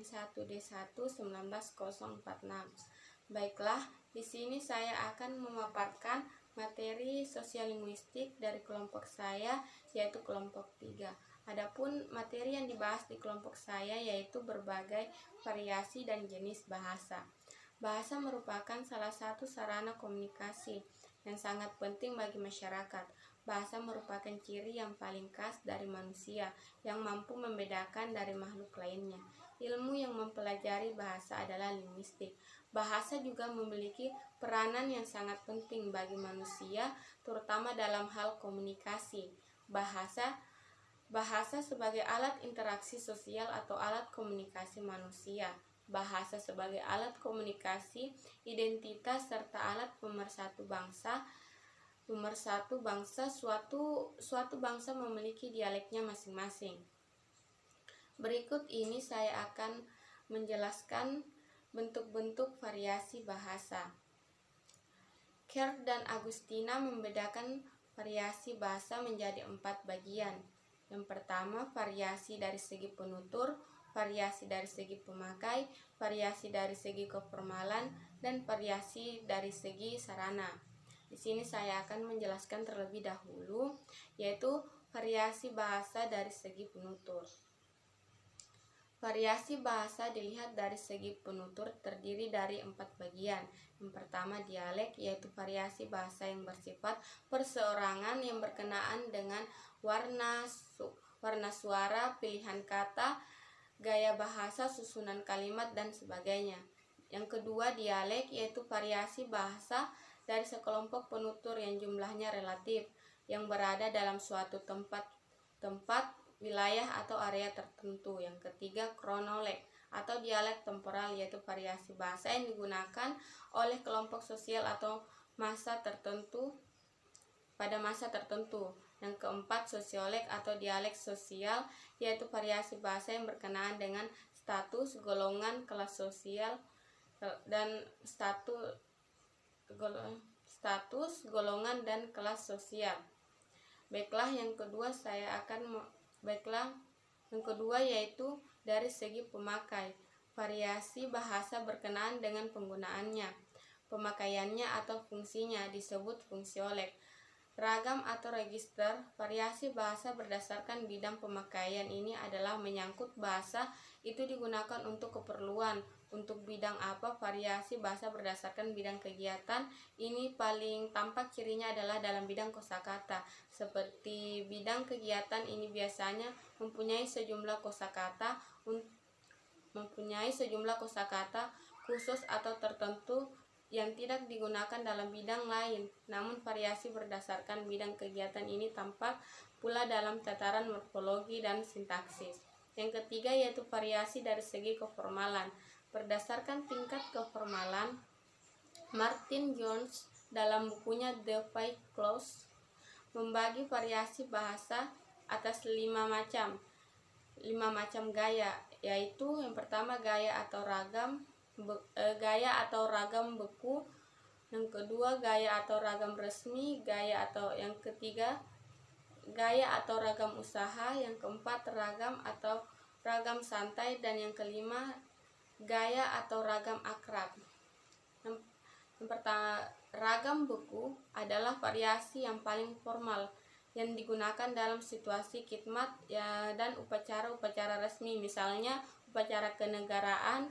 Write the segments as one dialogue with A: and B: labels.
A: 1D1 1946. Baiklah, di sini saya akan memaparkan materi sosial linguistik dari kelompok saya, yaitu kelompok 3. Adapun materi yang dibahas di kelompok saya yaitu berbagai variasi dan jenis bahasa. Bahasa merupakan salah satu sarana komunikasi yang sangat penting bagi masyarakat. Bahasa merupakan ciri yang paling khas dari manusia yang mampu membedakan dari makhluk lainnya. Ilmu yang mempelajari bahasa adalah linguistik. Bahasa juga memiliki peranan yang sangat penting bagi manusia, terutama dalam hal komunikasi. Bahasa sebagai alat interaksi sosial atau alat komunikasi manusia. Bahasa sebagai alat komunikasi, identitas, serta alat pemersatu bangsa. Suatu bangsa memiliki dialeknya masing-masing. Berikut ini saya akan menjelaskan bentuk-bentuk variasi bahasa. Kerr dan Agustina membedakan variasi bahasa menjadi 4 bagian. Yang pertama, variasi dari segi penutur, variasi dari segi pemakai, variasi dari segi keformalan, dan variasi dari segi sarana. Di sini saya akan menjelaskan terlebih dahulu, yaitu variasi bahasa dari segi penutur. Variasi bahasa dilihat dari segi penutur terdiri dari 4 bagian. Yang pertama, dialek, yaitu variasi bahasa yang bersifat perseorangan yang berkenaan dengan warna suara, pilihan kata, gaya bahasa, susunan kalimat, dan sebagainya. Yang kedua, dialek, yaitu variasi bahasa dari sekelompok penutur yang jumlahnya relatif, yang berada dalam suatu tempat, wilayah atau area tertentu. Yang ketiga, kronolog atau dialek temporal, yaitu variasi bahasa yang digunakan oleh kelompok sosial atau masa tertentu pada masa tertentu. Yang keempat, sosiolek atau dialek sosial, yaitu variasi bahasa yang berkenaan dengan status, golongan, kelas sosial, dan golongan dan kelas sosial. Baiklah, yang kedua yaitu dari segi pemakai. Variasi bahasa berkenaan dengan penggunaannya, pemakaiannya atau fungsinya disebut fungsiolek. Ragam atau register, variasi bahasa berdasarkan bidang pemakaian ini adalah menyangkut bahasa itu digunakan untuk keperluan. Untuk bidang apa variasi bahasa berdasarkan bidang kegiatan, ini paling tampak cirinya adalah dalam bidang kosakata. Seperti bidang kegiatan ini biasanya mempunyai sejumlah kosakata khusus atau tertentu yang tidak digunakan dalam bidang lain. Namun variasi berdasarkan bidang kegiatan ini tampak pula dalam tataran morfologi dan sintaksis. Yang ketiga yaitu variasi dari segi keformalan. Berdasarkan tingkat keformalan, Martin Jones dalam bukunya The Five Clauses membagi variasi bahasa atas 5 macam gaya, yaitu yang pertama gaya atau ragam beku, yang kedua gaya atau ragam resmi, yang ketiga gaya atau ragam usaha, yang keempat ragam atau ragam santai, dan yang kelima gaya atau ragam akrab. Yang pertama, ragam beku adalah variasi yang paling formal yang digunakan dalam situasi khidmat dan upacara-upacara resmi, misalnya upacara kenegaraan,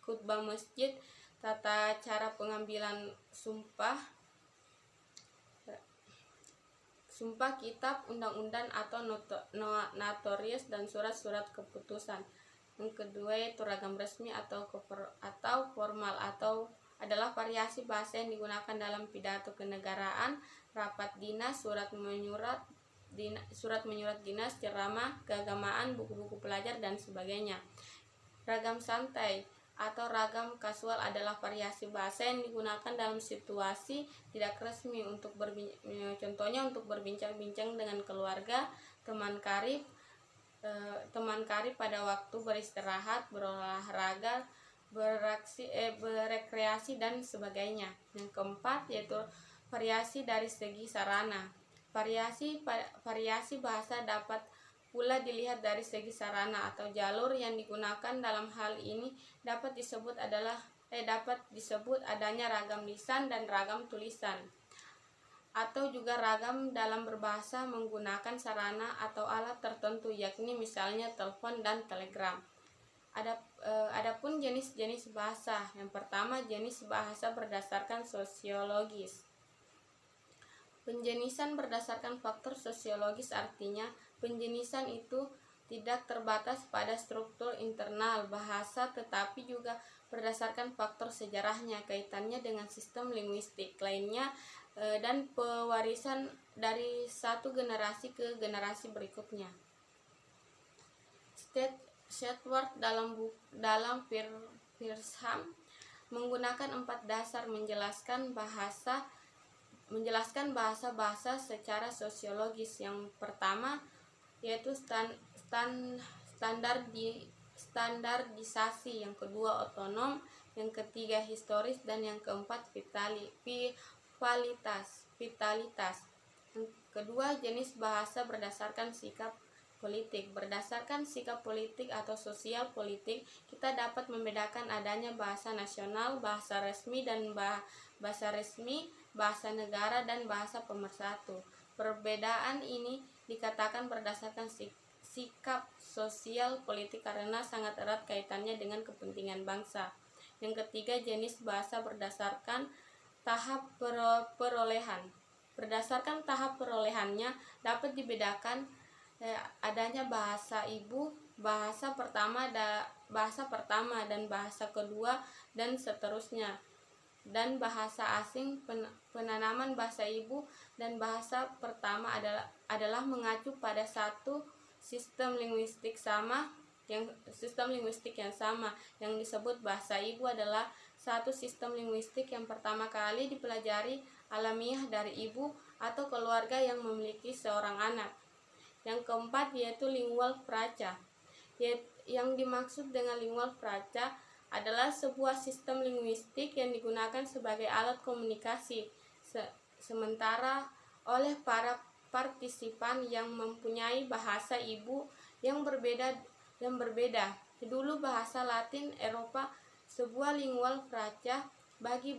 A: khutbah masjid, tata cara pengambilan sumpah kitab, undang-undang atau notaris, dan surat-surat keputusan. Yang kedua yaitu ragam resmi atau formal adalah variasi bahasa yang digunakan dalam pidato kenegaraan, rapat dinas, surat menyurat dinas, ceramah keagamaan, buku-buku pelajar, dan sebagainya. Ragam santai atau ragam kasual adalah variasi bahasa yang digunakan dalam situasi tidak resmi, contohnya untuk berbincang-bincang dengan keluarga, teman karib pada waktu beristirahat, berolahraga, berekreasi, dan sebagainya. Yang keempat yaitu variasi dari segi sarana. Variasi bahasa dapat pula dilihat dari segi sarana atau jalur yang digunakan. Dalam hal ini dapat disebut adanya ragam lisan dan ragam tulisan, atau juga ragam dalam berbahasa menggunakan sarana atau alat tertentu, yakni misalnya telepon dan telegram. Adapun jenis-jenis bahasa. Yang pertama, jenis bahasa berdasarkan sosiologis. Penjenisan berdasarkan faktor sosiologis artinya penjenisan itu tidak terbatas pada struktur internal bahasa, tetapi juga berdasarkan faktor sejarahnya, kaitannya dengan sistem linguistik lainnya, dan pewarisan dari satu generasi ke generasi berikutnya. Stewart dalam Pearsham menggunakan 4 dasar menjelaskan bahasa-bahasa secara sosiologis. Yang pertama yaitu standarisasi, yang kedua otonom, yang ketiga historis, dan yang keempat vitalitas. Yang kedua, jenis bahasa berdasarkan sikap politik. Berdasarkan sikap politik atau sosial politik, kita dapat membedakan adanya bahasa nasional, bahasa resmi, dan bahasa negara, dan bahasa pemersatu. Perbedaan ini dikatakan berdasarkan sikap sosial politik karena sangat erat kaitannya dengan kepentingan bangsa. Yang ketiga, jenis bahasa berdasarkan tahap perolehan. Berdasarkan tahap perolehannya dapat dibedakan adanya bahasa ibu, bahasa pertama dan bahasa kedua, dan seterusnya. Dan bahasa asing, penanaman bahasa ibu dan bahasa pertama adalah mengacu pada satu sistem linguistik yang sama, yang disebut bahasa ibu adalah satu sistem linguistik yang pertama kali dipelajari alamiah dari ibu atau keluarga yang memiliki seorang anak. Yang keempat yaitu lingual franca. Yang dimaksud dengan lingual franca adalah sebuah sistem linguistik yang digunakan sebagai alat komunikasi sementara oleh para partisipan yang mempunyai bahasa ibu yang berbeda. Dulu bahasa Latin Eropa sebuah lingual franca bagi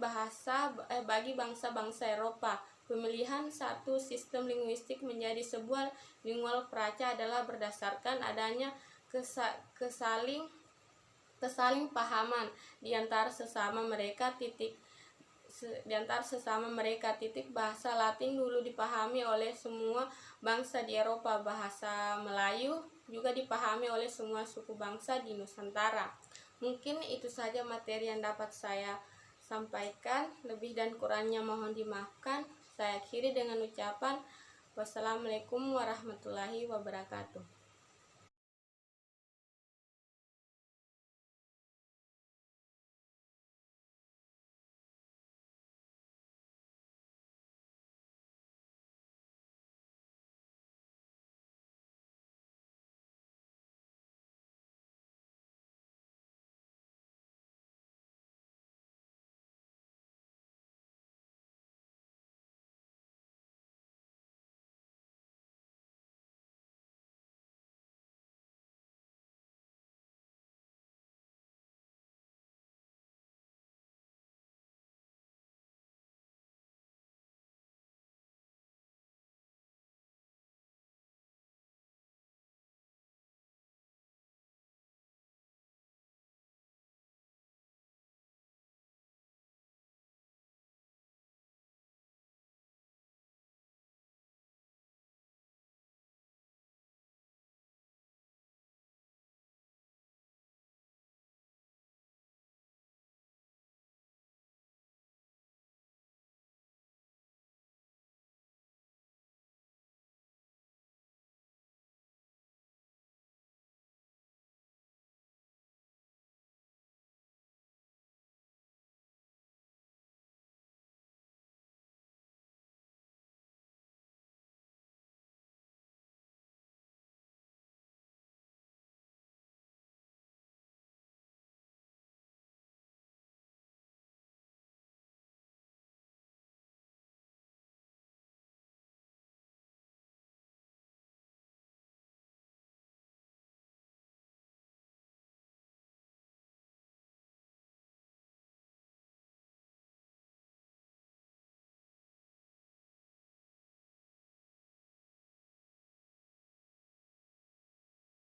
A: bangsa-bangsa Eropa. Pemilihan satu sistem linguistik menjadi sebuah lingual franca adalah berdasarkan adanya kesaling pahaman di antara sesama mereka. Bahasa Latin dulu dipahami oleh semua bangsa di Eropa. Bahasa Melayu juga dipahami oleh semua suku bangsa di Nusantara. Mungkin itu saja materi yang dapat saya sampaikan. Lebih dan kurangnya mohon dimaafkan. Saya akhiri dengan ucapan wassalamualaikum warahmatullahi wabarakatuh.